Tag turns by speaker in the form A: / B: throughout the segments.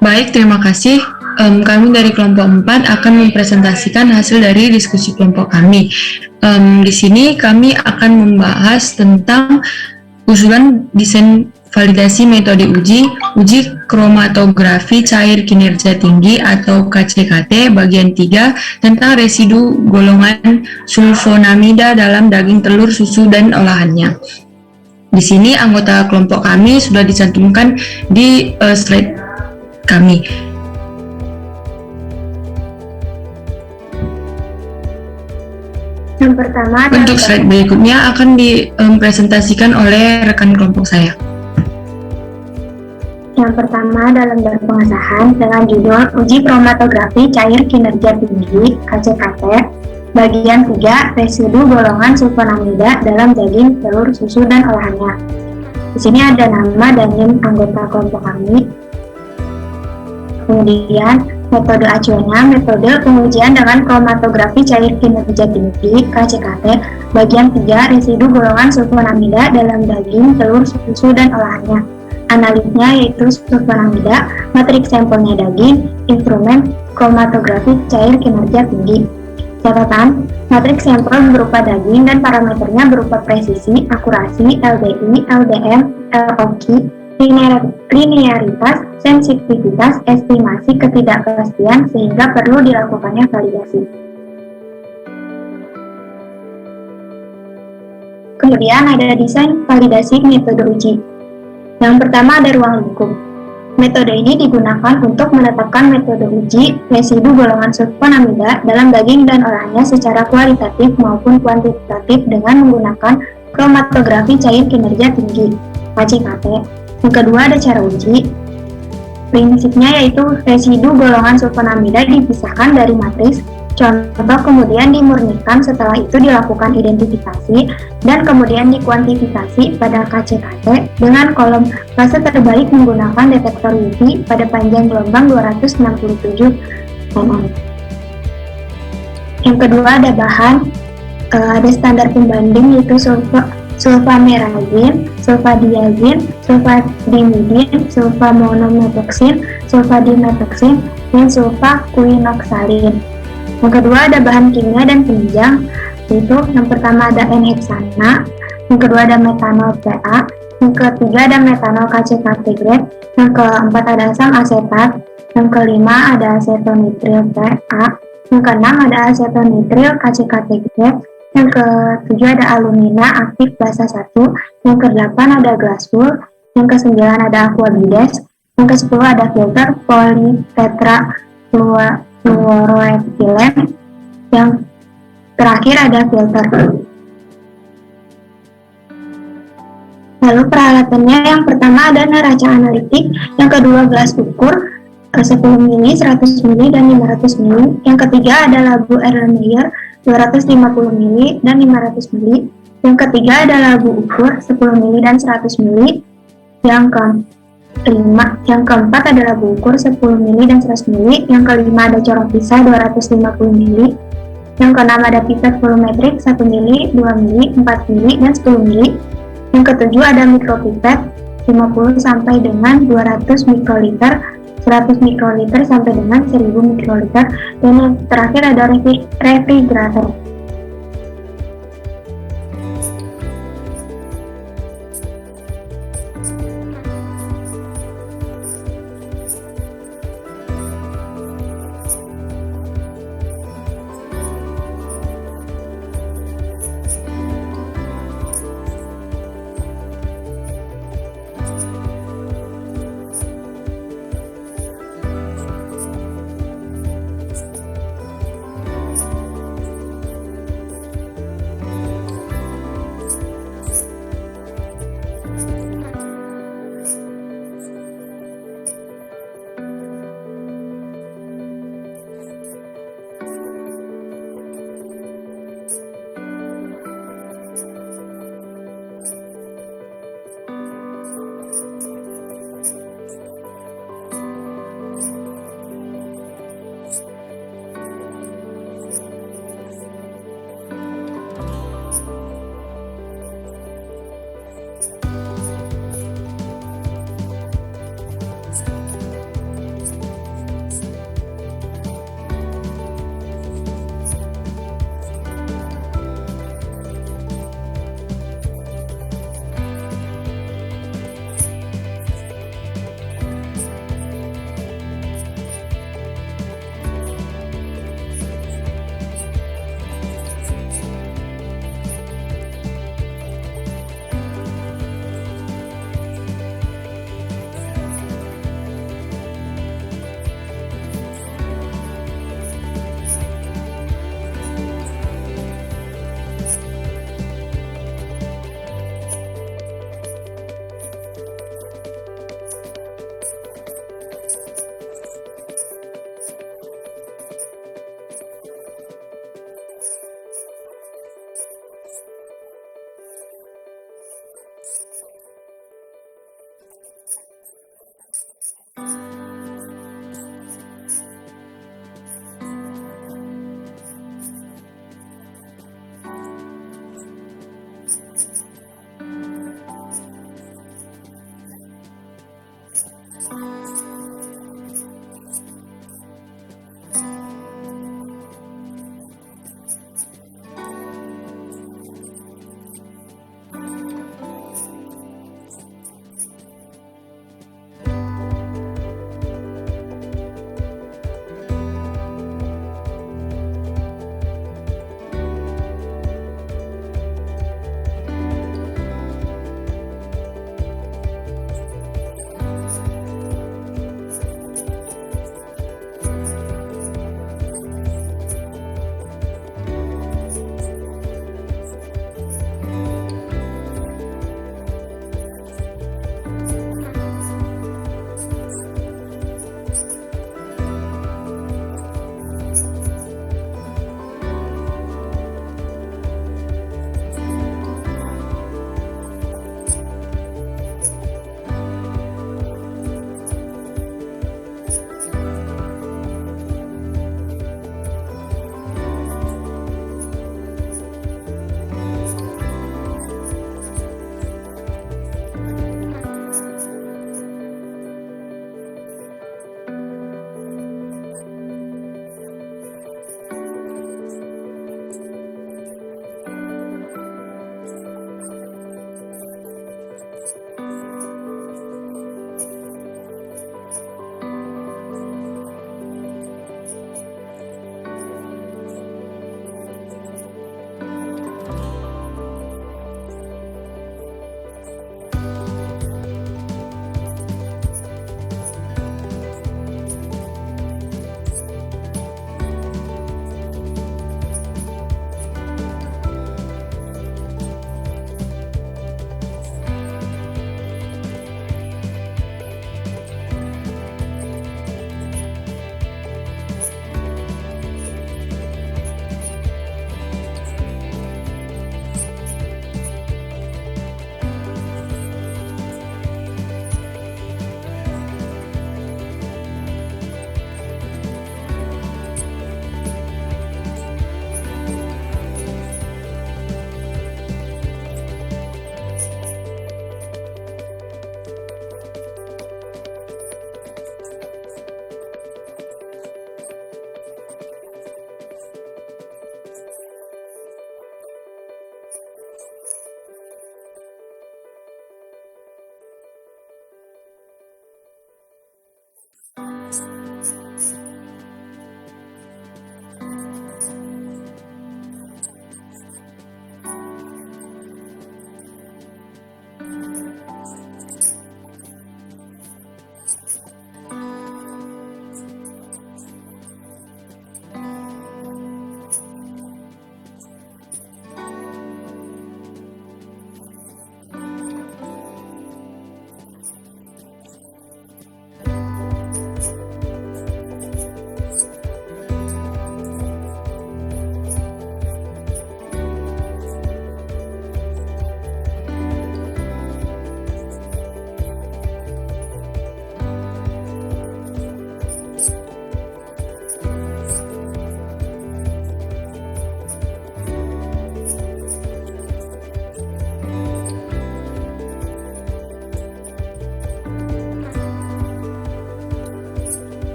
A: Baik, terima kasih. Kami dari kelompok 4 akan mempresentasikan hasil dari diskusi kelompok kami. Di sini kami akan membahas tentang usulan desain validasi metode uji kromatografi cair kinerja tinggi atau KCKT bagian 3 tentang residu golongan sulfonamida dalam daging, telur, susu, dan olahannya. Di sini anggota kelompok kami sudah dicantumkan di slide kami.
B: Yang pertama,
A: untuk slide berikutnya akan dipresentasikan oleh rekan kelompok saya.
B: Yang pertama dalam pengesahan dengan judul Uji Kromatografi Cair Kinerja Tinggi (KCKT) bagian 3 residu golongan sulfonamida dalam daging, telur, susu, dan olahannya. Di sini ada nama dan NIM anggota kelompok kami. Kemudian metode acuannya, metode pengujian dengan kromatografi cair kinerja tinggi (KCKT) bagian 3 residu golongan sulfonamida dalam daging, telur, susu, dan olahannya. Analisnya yaitu sulfonamida, matriks sampelnya daging, instrumen kromatografi cair kinerja tinggi. Catatan, matriks sampel berupa daging dan parameternya berupa presisi, akurasi, LDI, LDM, LOQ, linearitas, sensitivitas, estimasi ketidakpastian sehingga perlu dilakukannya validasi. Kemudian ada desain validasi metode uji. Yang pertama ada ruang lingkup. Metode ini digunakan untuk menetapkan metode uji residu golongan sulfonamida dalam daging dan olahannya secara kualitatif maupun kuantitatif dengan menggunakan kromatografi cair kinerja tinggi (KCKT). Yang kedua ada cara uji. Prinsipnya yaitu residu golongan sulfonamida dipisahkan dari matriks contoh, kemudian dimurnikan, setelah itu dilakukan identifikasi dan kemudian dikuantifikasi pada KCKT dengan kolom fase terbaik menggunakan detektor UV pada panjang gelombang 267 mm. Yang kedua ada bahan, ada standar pembanding yaitu sulfamerazin, sulfadiazin, sulfadimidin, sulfamonometoxin, sulfadimetoxin, dan sulfaquinoxalin. Yang kedua ada bahan kimia dan penunjang, yaitu yang pertama ada N-heksana, yang kedua ada metanol PA, yang ketiga ada metanol KCKT grade, yang keempat ada asam asetat, yang kelima ada asetonitril PA, yang keenam ada asetonitril KCKT grade, yang ketujuh ada alumina aktif basa 1, yang kedelapan ada glasur, yang kesembilan ada aquabides, yang kesepuluh ada filter politetra fluoroetilen, yang terakhir ada filter. Lalu peralatannya yang pertama ada neraca analitik, yang kedua gelas ukur 10 ml, 100 ml, dan 500 ml, yang ketiga ada labu Erlenmeyer 250 ml dan 500 ml, yang ketiga ada labu ukur 10 ml dan 100 ml, yang keempat ada labu ukur 10 ml dan 100 ml, yang kelima ada corong pisah 250 ml, yang keenam ada pipet volumetrik 1 ml, 2 ml, 4 ml, dan 10 ml, yang ketujuh ada mikropipet 50 sampai dengan 200 mikroliter, 100 mikroliter sampai dengan 1000 mikroliter, dan yang terakhir ada refrigerator.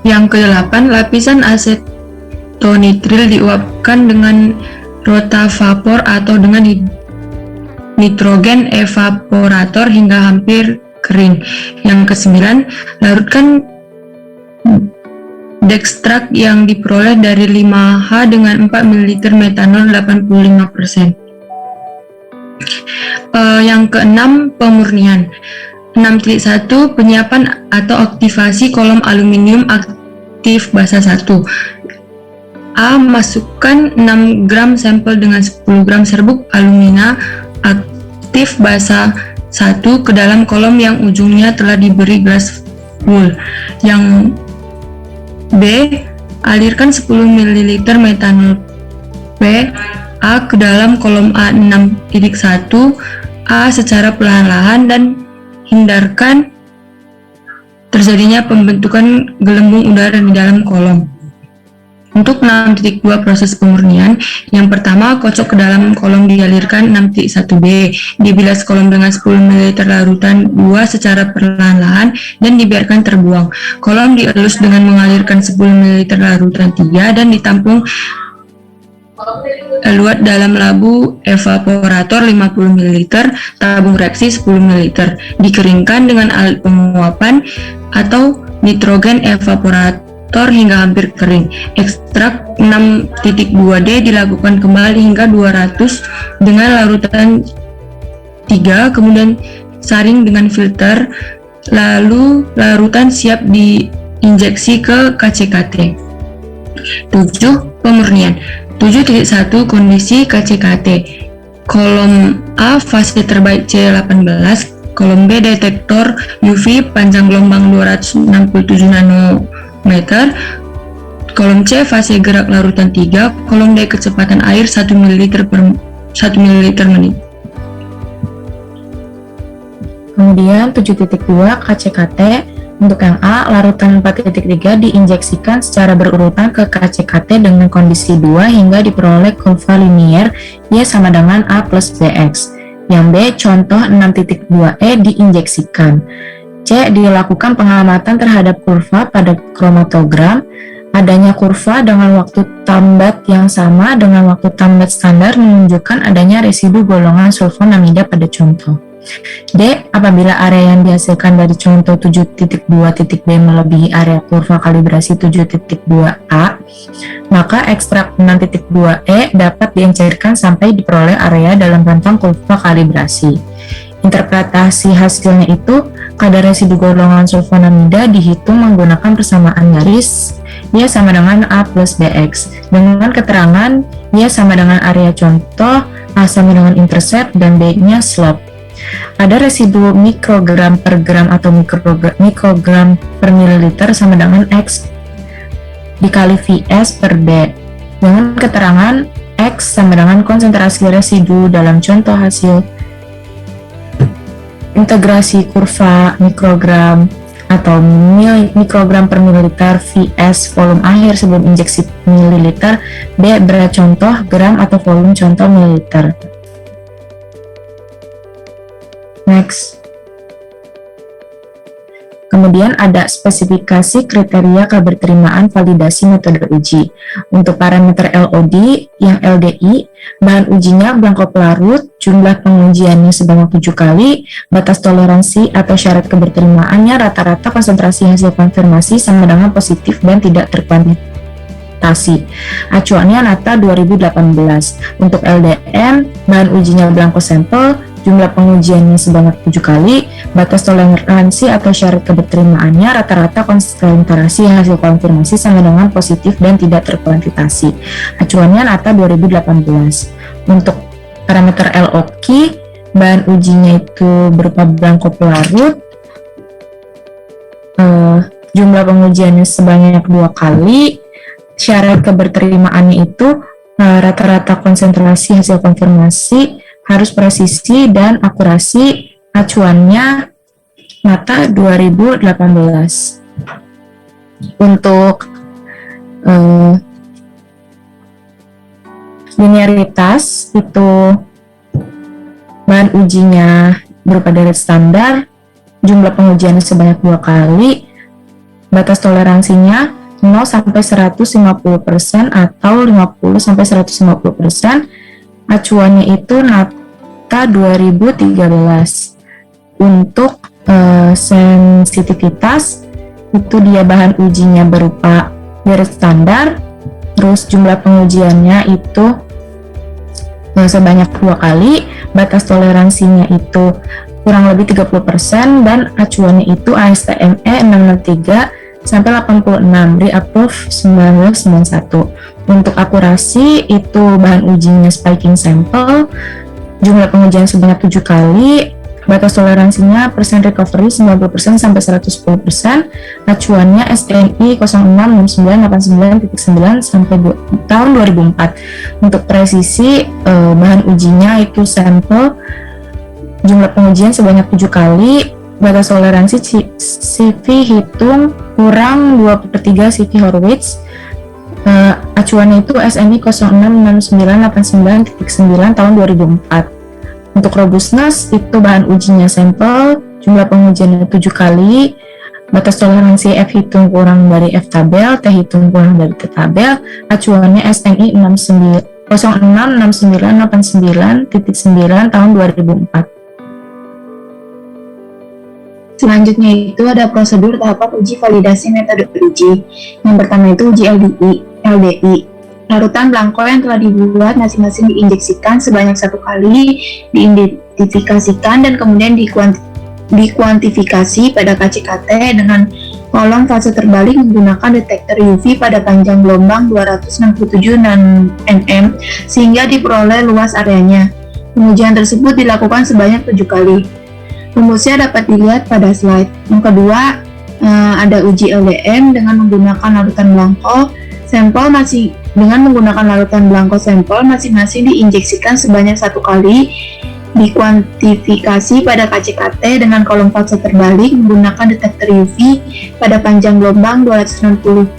A: Yang kedelapan, lapisan asetonitril diuapkan dengan rotavapor atau dengan nitrogen evaporator hingga hampir kering. Yang kesembilan, larutkan dekstrak yang diperoleh dari 5H dengan 4 ml metanol 85%. Yang keenam, pemurnian. 6.1 penyiapan atau aktivasi kolom aluminium aktif basa 1. A. Masukkan 6 gram sampel dengan 10 gram serbuk alumina aktif basa 1 ke dalam kolom yang ujungnya telah diberi gelas full. Yang B, alirkan 10 ml metanol PA ke dalam kolom A6.1 A secara perlahan-lahan dan hindarkan terjadinya pembentukan gelembung udara di dalam kolom. Untuk 6.2 proses pemurnian, yang pertama, kocok ke dalam kolom dialirkan 6.1b, dibilas kolom dengan 10 ml larutan 2 secara perlahan-lahan dan dibiarkan terbuang. Kolom dielus dengan mengalirkan 10 ml larutan 3 dan ditampung eluat dalam labu evaporator 50 ml, tabung reaksi 10 ml, dikeringkan dengan alat penguapan atau nitrogen evaporator hingga hampir kering. Ekstrak 6.2D dilakukan kembali hingga 200 dengan larutan 3, kemudian saring dengan filter, lalu larutan siap diinjeksi ke KCKT. 7. Pemurnian. 7.1 Kondisi KCKT. Kolom A fase terbaik C18, kolom B detektor UV panjang gelombang 267 nanometer, kolom C fase gerak larutan 3, kolom D kecepatan air 1 ml per 1 ml menit.
C: Kemudian 7.2 KCKT. Untuk yang A, larutan 4.3 diinjeksikan secara berurutan ke KCKT dengan kondisi 2 hingga diperoleh kurva linier Y sama dengan A plus BX. Yang B, contoh 6.2E diinjeksikan. C, dilakukan pengamatan terhadap kurva pada kromatogram. Adanya kurva dengan waktu tambat yang sama dengan waktu tambat standar menunjukkan adanya residu golongan sulfonamida pada contoh. D, apabila area yang dihasilkan dari contoh 7.2.B melebihi area kurva kalibrasi 7.2A, maka ekstrak 6.2E dapat diencairkan sampai diperoleh area dalam rentang kurva kalibrasi. Interpretasi hasilnya itu, kadar residu golongan sulfonamida dihitung menggunakan persamaan garis Y sama dengan A plus BX, dengan keterangan Y sama dengan area contoh, A sama dengan intercept, dan B-nya slope. Ada residu mikrogram per gram atau mikrogram per mililiter sama dengan X dikali Vs per D, dengan keterangan X sama dengan konsentrasi residu dalam contoh hasil integrasi kurva mikrogram atau mikrogram per mililiter Vs volume akhir sebelum injeksi mililiter, B berat contoh gram atau volume contoh mililiter. Next. Kemudian ada spesifikasi kriteria keberterimaan validasi metode uji. Untuk parameter LOD yang LDI, bahan ujinya belangko pelarut, jumlah pengujiannya sebanyak 7 kali, batas toleransi atau syarat keberterimaannya rata-rata konsentrasi hasil konfirmasi sama dengan positif dan tidak terkuantitasi. Acuannya Nata 2018. Untuk LDM, bahan ujinya belangko sampel, jumlah pengujiannya sebanyak 7 kali, batas toleransi atau syarat keberterimaannya rata-rata konsentrasi hasil konfirmasi sama dengan positif dan tidak terkuantitasi. Acuannya Nata 2018. Untuk parameter LOQ, bahan ujinya itu berupa belangko pelarut, jumlah pengujiannya sebanyak 2 kali, syarat keberterimaannya itu rata-rata konsentrasi hasil konfirmasi harus presisi dan akurasi. Acuannya Nata 2018. Untuk linearitas itu bahan ujinya berupa deret standar, jumlah pengujiannya sebanyak 2 kali, batas toleransinya 0 sampai 150% atau 50 sampai 150%. Acuannya itu Nata 2013. Untuk sensitivitas itu dia bahan ujinya berupa deret standar, terus jumlah pengujiannya itu sebanyak 2 kali, batas toleransinya itu kurang lebih 30%, dan acuannya itu ASTME 663 sampai 86, re-approve 1991. Untuk akurasi itu bahan ujinya spiking sample, jumlah pengujian sebanyak 7 kali, Batas toleransinya persen recovery 90% sampai 110%. Acuannya STNI 066989.9 sampai tahun 2004. Untuk presisi bahan ujinya itu sampel, jumlah pengujian sebanyak 7 kali. Batas toleransi CV hitung kurang 2/3 CV Horwitz. Acuannya itu SNI 066989.9 tahun 2004. Untuk robustness itu bahan ujinya sampel, jumlah pengujiannya 7 kali, batas toleransi F hitung kurang dari F tabel, T hitung kurang dari T tabel, acuannya SNI 066989.9 tahun 2004.
D: Selanjutnya itu ada prosedur tahapan uji validasi metode uji. Yang pertama itu uji LDI. Larutan belangko yang telah dibuat masing-masing diinjeksikan sebanyak 1 kali, diidentifikasikan dan kemudian dikuantifikasi pada KCKT dengan kolom fase terbalik menggunakan detektor UV pada panjang gelombang 267 nm sehingga diperoleh luas areanya. Pengujian tersebut dilakukan sebanyak 7 kali. Rumusnya dapat dilihat pada slide. Yang kedua, ada uji LDM dengan menggunakan larutan belangko. Dengan menggunakan larutan belangko sampel masing-masing diinjeksikan sebanyak 1 kali, dikuantifikasi pada KCKT dengan kolom fase terbalik menggunakan detektor UV pada panjang gelombang 267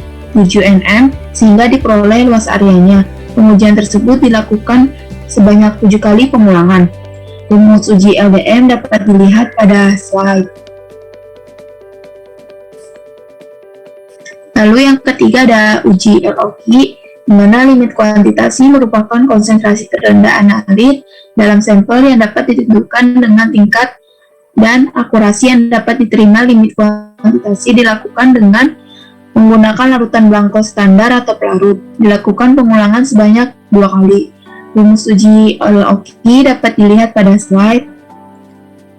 D: nm sehingga diperoleh luas areanya. Pengujian tersebut dilakukan sebanyak 7 kali pengulangan. Rumus uji LDM dapat dilihat pada slide. Lalu yang ketiga ada uji LOQ, di mana limit kuantitasi merupakan konsentrasi terendah analit dalam sampel yang dapat ditentukan dengan tingkat dan akurasi yang dapat diterima. Limit kuantitasi dilakukan dengan menggunakan larutan belangko standar atau pelarut. Dilakukan pengulangan sebanyak 2 kali. Rumus uji LOQ dapat dilihat pada slide.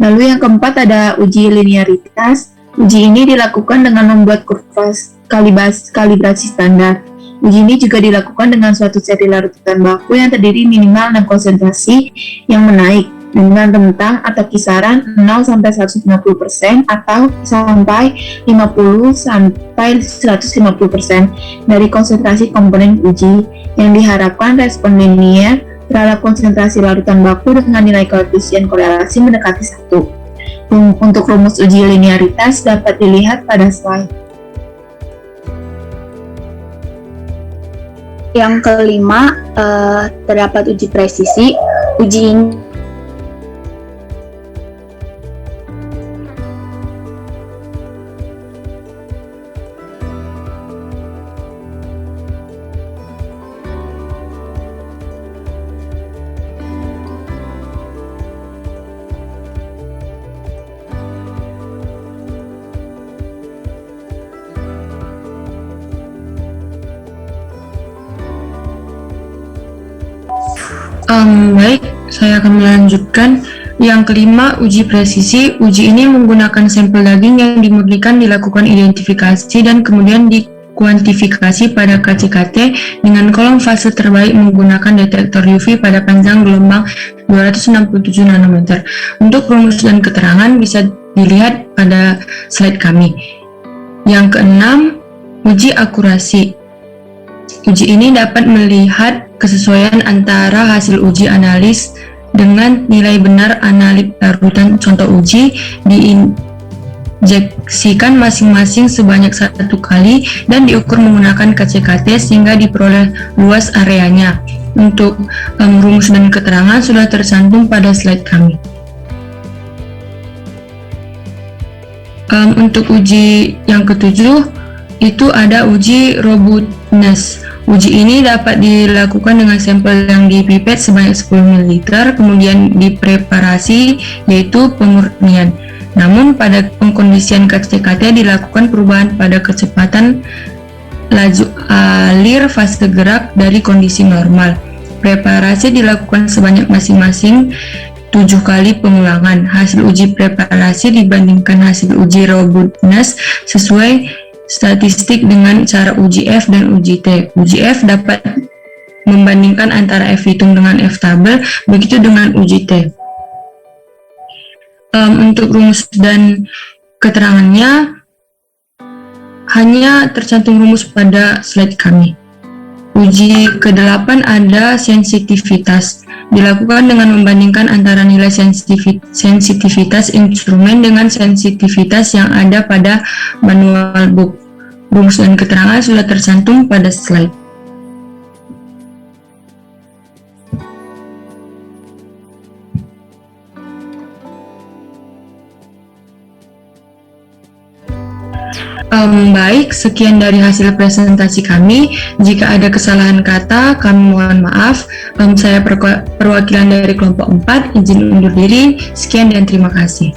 D: Lalu yang keempat ada uji linearitas. Uji ini dilakukan dengan membuat kurva kalibrasi standar. Uji ini juga dilakukan dengan suatu seri larutan baku yang terdiri minimal 6 konsentrasi yang menaik dengan rentang atau kisaran 0-150% atau sampai 50-150% dari konsentrasi komponen uji, yang diharapkan respon linier terhadap konsentrasi larutan baku dengan nilai koefisien korelasi mendekati 1. Untuk rumus uji linearitas dapat dilihat pada slide.
E: Yang kelima, terdapat uji presisi. Uji ini
A: Baik, saya akan melanjutkan. Yang kelima, uji presisi. Uji ini menggunakan sampel daging yang dimurnikan, dilakukan identifikasi dan kemudian dikuantifikasi pada KCKT dengan kolom fase terbaik menggunakan detektor UV pada panjang gelombang 267 nanometer. Untuk rumus dan keterangan bisa dilihat pada slide kami. Yang keenam, uji akurasi. Uji ini dapat melihat kesesuaian antara hasil uji analis dengan nilai benar analit larutan. Contoh uji diinjeksikan masing-masing sebanyak 1 kali dan diukur menggunakan KCKT sehingga diperoleh luas areanya. Untuk rumus dan keterangan sudah tercantum pada slide kami. Untuk uji yang ketujuh itu ada uji robustness. Uji ini dapat dilakukan dengan sampel yang dipipet sebanyak 10 ml, kemudian dipreparasi yaitu pemurnian. Namun pada pengkondisian KCKT dilakukan perubahan pada kecepatan laju alir fase gerak dari kondisi normal. Preparasi dilakukan sebanyak masing-masing 7 kali pengulangan. Hasil uji preparasi dibandingkan hasil uji robustness sesuai statistik dengan cara uji F dan uji T. Uji F dapat membandingkan antara F hitung dengan F tabel, begitu dengan uji T. Untuk rumus dan keterangannya hanya tercantum rumus pada slide kami. Uji ke-8 ada sensitivitas. Dilakukan dengan membandingkan antara nilai sensitivitas instrumen dengan sensitivitas yang ada pada manual book. Rumus dan keterangan sudah tercantum pada slide. Baik, sekian dari hasil presentasi kami. Jika ada kesalahan kata, kami mohon maaf. Saya perwakilan dari kelompok 4, izin undur diri. Sekian dan terima kasih.